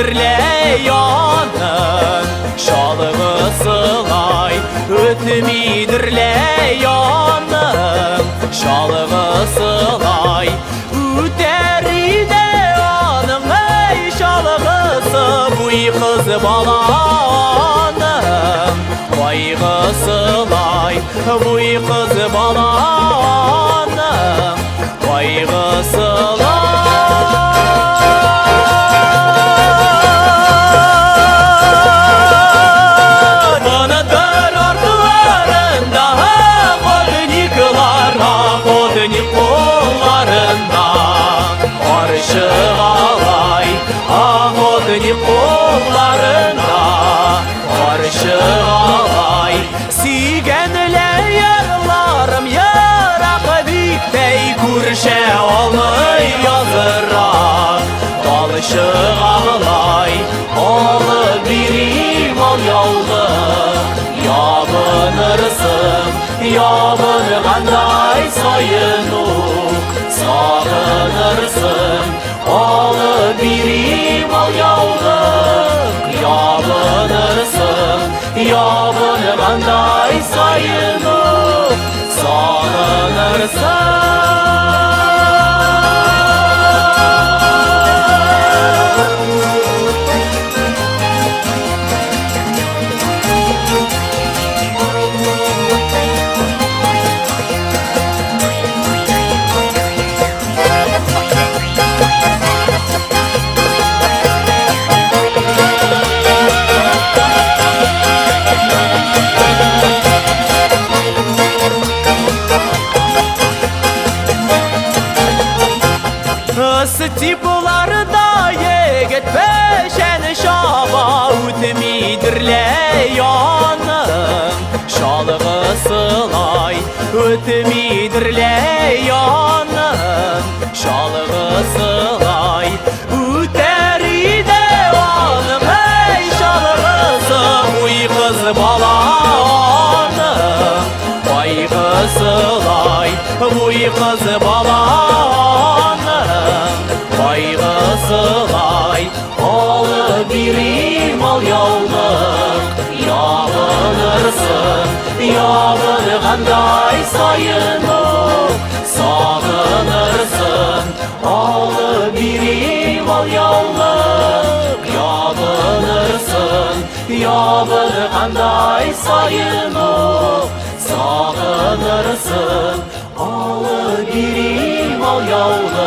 Ötmidirle yanım şalığı sılay, ötmidirle yanım şalığı sılay. Üteride anım ey şalığısı, buy kız balanım bayğı sılay, buy kız balanım bayğı sılay. Arşıgalay, ahudni kollarında arşıgalay. Sigenle yarlarım yarak diktey, kurşe olmay yazırak dalışıgalay. Alı birim al yolda yabınırsın, yabınğanday sayınuk sağınırsın. Alı birim al yavrum, yabınırsın, yabınğanday sayınıp sağınırsın. Stipularda yeget peşen şaba, ötmidirle yanım şalığı sılay, ötmidirle yanım şalığı sılay. Üteride anım ey şalığısı, buy kız balanım bayğı sılay, buy kız balanım bayğı sılay. Alı birim al yavluk, yabınırsın, yabınğanday sayınıp sağınırsın. Alı birim al yavluk, yabınırsın, yabınğanday sayınıp sağınırsın. Alı birim al yavluk,